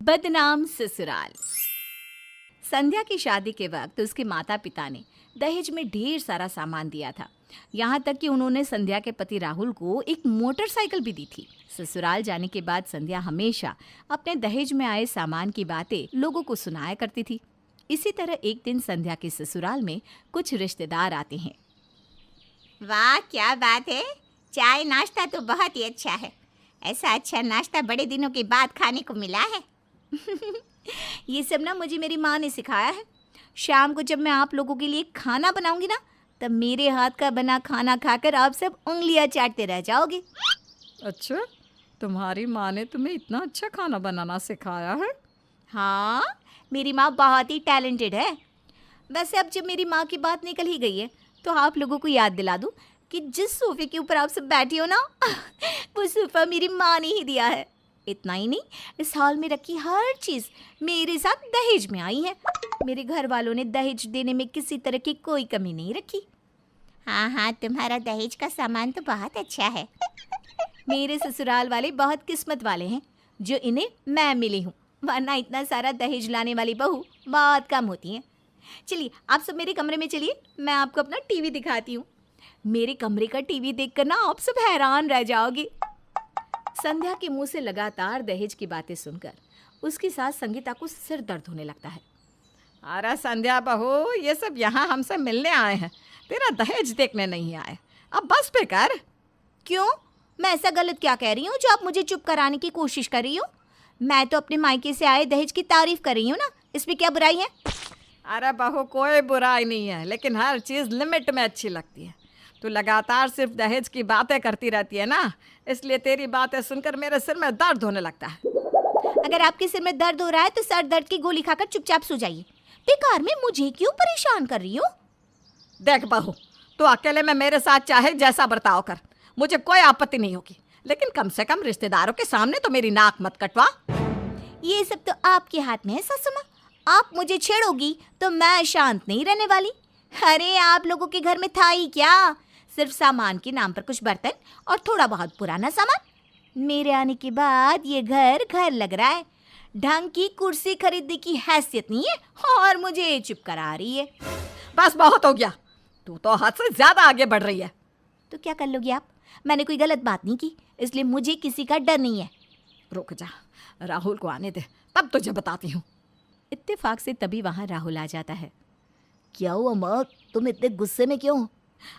बदनाम ससुराल। संध्या की शादी के वक्त उसके माता पिता ने दहेज में ढेर सारा सामान दिया था। यहाँ तक कि उन्होंने संध्या के पति राहुल को एक मोटरसाइकिल भी दी थी। ससुराल जाने के बाद संध्या हमेशा अपने दहेज में आए सामान की बातें लोगों को सुनाया करती थी। इसी तरह एक दिन संध्या के ससुराल में कुछ रिश्तेदार आते हैं। वाह, क्या बात है। चाय नाश्ता तो बहुत ही अच्छा है। ऐसा अच्छा नाश्ता बड़े दिनों के बाद खाने को मिला है। ये सब ना मुझे मेरी माँ ने सिखाया है। शाम को जब मैं आप लोगों के लिए खाना बनाऊंगी ना, तब मेरे हाथ का बना खाना खाकर आप सब उंगलियां चाटते रह जाओगे। अच्छा, तुम्हारी माँ ने तुम्हें इतना अच्छा खाना बनाना सिखाया है? हाँ, मेरी माँ बहुत ही टैलेंटेड है। वैसे अब जब मेरी माँ की बात निकल ही गई है, तो आप लोगों को याद दिला दूं कि जिस सोफे के ऊपर आप सब बैठी हो ना, वो सोफा मेरी माँ ने ही दिया है। इतना ही नहीं, इस हॉल में रखी हर चीज़ मेरे साथ दहेज में आई है। मेरे घर वालों ने दहेज देने में किसी तरह की कोई कमी नहीं रखी। हाँ, तुम्हारा दहेज का सामान तो बहुत अच्छा है। मेरे ससुराल वाले बहुत किस्मत वाले हैं जो इन्हें मैं मिली हूँ, वरना इतना सारा दहेज लाने वाली बहू बहुत कम होती हैं। चलिए आप सब मेरे कमरे में चलिए, मैं आपको अपना टीवी दिखाती हूँ। मेरे कमरे का टीवी देखकर ना आप सब हैरान रह जाओगे। संध्या के मुंह से लगातार दहेज की बातें सुनकर उसकी सास संगीता को सिर दर्द होने लगता है। अरे संध्या बहू, ये सब यहाँ हमसे मिलने आए हैं, तेरा दहेज देखने नहीं आए। अब बस पे कर। क्यों? मैं ऐसा गलत क्या कह रही हूँ जो आप मुझे चुप कराने की कोशिश कर रही हो? मैं तो अपने मायके से आए दहेज की तारीफ कर रही हूँ ना, इसमें क्या बुराई है? अरे बहू, कोई बुराई नहीं है, लेकिन हर चीज़ लिमिट में अच्छी लगती है। तू लगातार सिर्फ दहेज की बातें करती रहती है ना, इसलिए तेरी बातें सुनकर मेरे सिर में दर्द होने लगता है। अगर आपके सिर में दर्द हो रहा है तो सर दर्द की गोली खाकर चुपचाप सो जाइए। बेकार में मुझे क्यों परेशान कर रही हो? देख बहू, तू अकेले में मेरे साथ चाहे जैसा बर्ताव कर, मुझे कोई आपत्ति नहीं होगी, लेकिन कम से कम रिश्तेदारों के सामने तो मेरी नाक मत कटवा। ये सब तो आपके हाथ में है सासू माँ। आप मुझे छेड़ोगी तो मैं शांत नहीं रहने वाली। अरे आप लोगों के घर में था ही क्या, सिर्फ सामान के नाम पर कुछ बर्तन और थोड़ा बहुत पुराना सामान। मेरे आने के बाद ये घर घर लग रहा है। ढंग की कुर्सी खरीदने की हैसियत नहीं है और मुझे चुप करा रही है। बस बहुत हो गया, तू तो हद से ज्यादा आगे बढ़ रही है। तो क्या कर लोगी आप? मैंने कोई गलत बात नहीं की, इसलिए मुझे किसी का डर नहीं है। रुक जा, राहुल को आने दे, तब तुझे बताती हूँ। इत्तेफाक से तभी वहाँ राहुल आ जाता है। क्या हुआ माँ, तुम इतने गुस्से में क्यों?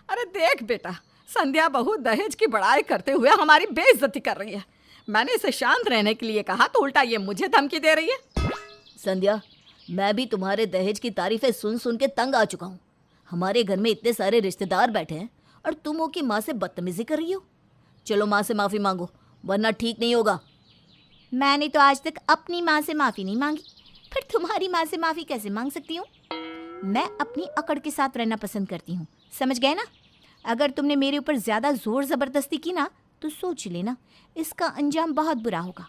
अरे देख बेटा, संध्या बहू दहेज की बड़ाई करते हुए हमारी बेइज्जती कर रही है। मैंने इसे शांत रहने के लिए कहा तो उल्टा ये मुझे धमकी दे रही है। संध्या, मैं भी तुम्हारे दहेज की तारीफें सुन सुन के तंग आ चुका हूँ। हमारे घर में इतने सारे रिश्तेदार बैठे हैं और तुम हो कि माँ से बदतमीजी कर रही हो। चलो माँ से माफ़ी मांगो, वरना ठीक नहीं होगा। मैंने तो आज तक अपनी माँ से माफ़ी नहीं मांगी, फिर तुम्हारी माँ से माफ़ी कैसे मांग सकती हूँ? मैं अपनी अकड़ के साथ रहना पसंद करती हूँ, समझ गए ना? अगर तुमने मेरे ऊपर ज़्यादा ज़ोर ज़बरदस्ती की ना, तो सोच लेना इसका अंजाम बहुत बुरा होगा।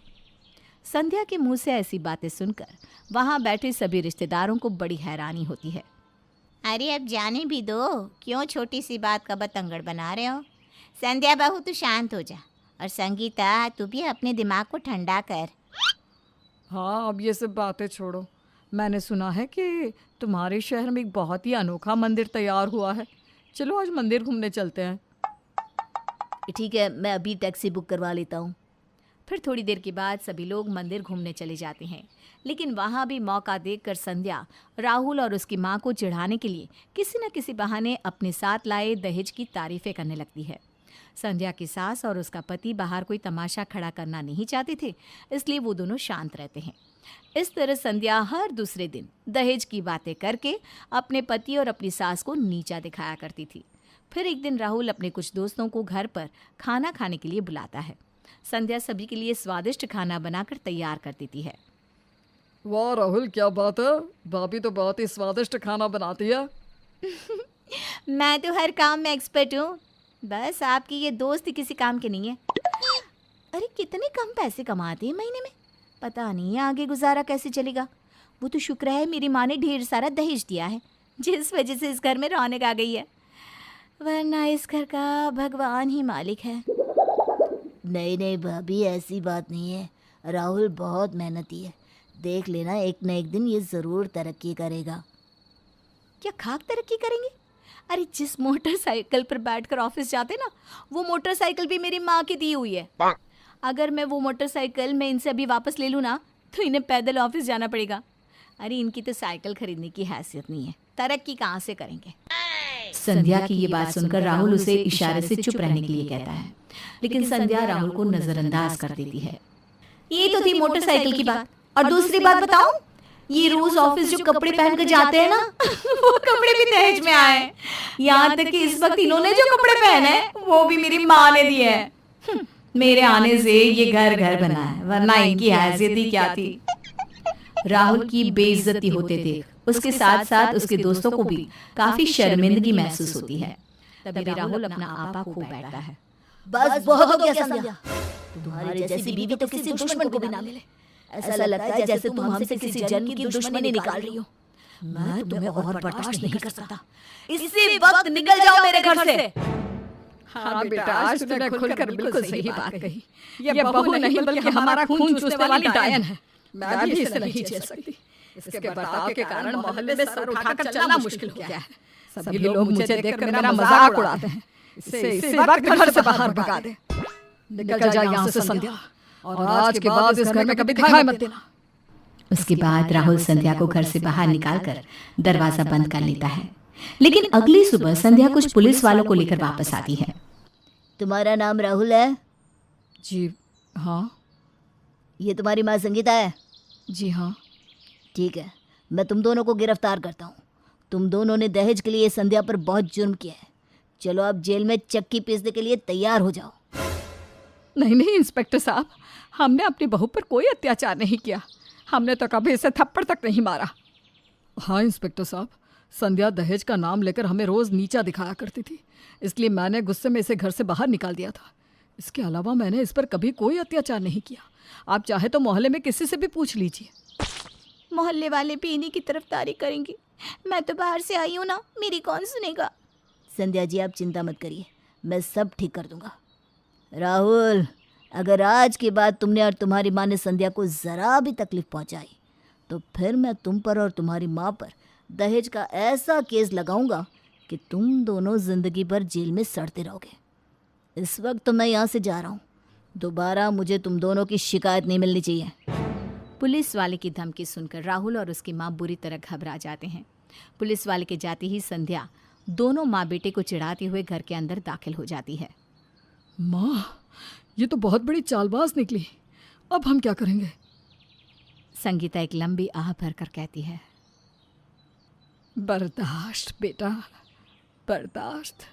संध्या के मुंह से ऐसी बातें सुनकर वहाँ बैठे सभी रिश्तेदारों को बड़ी हैरानी होती है। अरे अब जाने भी दो, क्यों छोटी सी बात का बतंगड़ बना रहे हो? संध्या बहू तू शांत हो जा, और संगीता तू भी अपने दिमाग को ठंडा कर। हाँ, अब ये सब बातें छोड़ो। मैंने सुना है कि तुम्हारे शहर में एक बहुत ही अनोखा मंदिर तैयार हुआ है। चलो आज मंदिर घूमने चलते हैं। ठीक है, मैं अभी टैक्सी बुक करवा लेता हूँ। फिर थोड़ी देर के बाद सभी लोग मंदिर घूमने चले जाते हैं, लेकिन वहाँ भी मौका देखकर संध्या राहुल और उसकी माँ को चिढ़ाने के लिए किसी न किसी बहाने अपने साथ लाए दहेज की तारीफें करने लगती है। संध्या की सास और उसका पति बाहर कोई तमाशा खड़ा करना नहीं चाहते थे, इसलिए वो दोनों शांत रहते हैं। इस तरह संध्या हर दूसरे दिन दहेज की बातें करके अपने पति और अपनी सास को नीचा दिखाया करती थी। फिर एक दिन राहुल अपने कुछ दोस्तों को घर पर खाना खाने के लिए बुलाता है। संध्या सभी के लिए स्वादिष्ट खाना बनाकर तैयार कर देती है। वाह राहुल, क्या बात है, भाभी तो बहुत ही स्वादिष्ट खाना बनाती है। मैं तो हर काम में एक्सपर्ट हूँ, बस आपकी ये दोस्त किसी काम के नहीं है। अरे कितने कम पैसे कमाते हैं महीने में, पता नहीं आगे गुजारा कैसे चलेगा। वो तो शुक्र है मेरी माँ ने ढेर सारा दहेज दिया है, जिस वजह से इस घर में रौनक आ गई है, वरना इस घर का भगवान ही मालिक है। नहीं नहीं भाभी, ऐसी बात नहीं है। राहुल बहुत मेहनती है, देख लेना, एक न एक दिन ये ज़रूर तरक्की करेगा। क्या खाक तरक्की करेंगे? अरे जिस मोटरसाइकिल पर बैठकर ऑफिस जाते ना, वो मोटरसाइकिल भी मेरी माँ की दी हुई है। अगर मैं वो मोटरसाइकिल मैं इनसे अभी वापस ले लूँ ना, तो इन्हें पैदल ऑफिस जाना पड़ेगा। अरे इनकी तो साइकिल खरीदने की हैसियत नहीं है, तरक्की कहाँ से करेंगे। संध्या की ये बात सुनकर राहुल उसे इशारे से चुप रहने के लिए कहता है, लेकिन संध्या राहुल को नजरअंदाज कर देती है। ये तो थी मोटरसाइकिल की बात, और दूसरी बात बताऊं, ये रोज ऑफिस जो कपड़े पहनकर जाते हैं ना, वो कपड़े भी दहेज में आए हैं। यहाँ तक कि इस वक्त इन्होंने जो कपड़े पहने हैं, वो भी मेरी माँ ने दिए हैं। मेरे आने से ये घर घर बना है, वरना इनकी हैसियत ही क्या थी। राहुल की बेइज्जती होते देख उसके साथ साथ उसके दोस्तों को भी काफी शर्मिंदगी महसूस होती है। तभी राहुल अपना आपा खो बैठता है। बस बहुत हो गया संध्या, तुम्हारी जैसी बीवी तो किसी दुश्मन को भी ना मिले। ऐसा लगता है जैसे तुम हमसे किसी जन्म की दुश्मनी निकाल रही हो। मैं तुम्हें और बर्दाश्त नहीं कर सकता। इसी वक्त निकल जाओ मेरे घर से। हाँ बेटा, आज तूने खुलकर बिल्कुल सही बात कही। ये बहू नहीं बल्कि हमारा खून चूसने वाली डायन है। मैं भी इसे नहीं झेल सकती। इसके बर्ताव के कारण मोहल्ले में सर उठाकर चलना मुश्किल हो गया है। सभी लोग मुझे देखकर मेरा मजाक उड़ाते हैं। इसे वक्त घर से बाहर भगा दे। निकल जा यहाँ से संध्या, और आज के बाद इस घर में कभी दिखाई मत देना। उसके बाद राहुल संध्या को घर से बाहर निकालकर दरवाजा बंद कर लेता है। लेकिन अगली सुबह संध्या कुछ पुलिस वालों को लेकर वापस आती है। तुम्हारा नाम राहुल है? जी हाँ। ये तुम्हारी माँ संगीता है? जी हाँ। ठीक है, मैं तुम दोनों को गिरफ्तार करता हूँ। तुम दोनों ने दहेज के लिए संध्या पर बहुत जुर्म किया है। चलो अब जेल में चक्की पीसने के लिए तैयार हो जाओ। नहीं नहीं इंस्पेक्टर साहब, हमने अपनी बहू पर कोई अत्याचार नहीं किया। हमने तो कभी इसे थप्पड़ तक नहीं मारा। हाँ इंस्पेक्टर साहब, संध्या दहेज का नाम लेकर हमें रोज़ नीचा दिखाया करती थी, इसलिए मैंने गुस्से में इसे घर से बाहर निकाल दिया था। इसके अलावा मैंने इस पर कभी कोई अत्याचार नहीं किया। आप चाहे तो मोहल्ले में किसी से भी पूछ लीजिए। मोहल्ले वाले भी इन्हीं की तरफदारी करेंगे। मैं तो बाहर से आई हूँ ना, मेरी कौन सुनेगा। संध्या जी आप चिंता मत करिए, मैं सब ठीक कर दूंगा। राहुल, अगर आज के बाद तुमने और तुम्हारी माँ ने संध्या को ज़रा भी तकलीफ पहुँचाई तो फिर मैं तुम पर और तुम्हारी माँ पर दहेज का ऐसा केस लगाऊंगा कि तुम दोनों ज़िंदगी भर जेल में सड़ते रहोगे। इस वक्त तो मैं यहाँ से जा रहा हूँ, दोबारा मुझे तुम दोनों की शिकायत नहीं मिलनी चाहिए। पुलिस वाले की धमकी सुनकर राहुल और उसकी माँ बुरी तरह घबरा जाते हैं। पुलिस वाले के जाते ही संध्या दोनों माँ बेटे को चिढ़ाते हुए घर के अंदर दाखिल हो जाती है। माँ, ये तो बहुत बड़ी चालबाज निकली। अब हम क्या करेंगे? संगीता एक लंबी आह भरकर कहती है, बर्दाश्त बेटा, बर्दाश्त।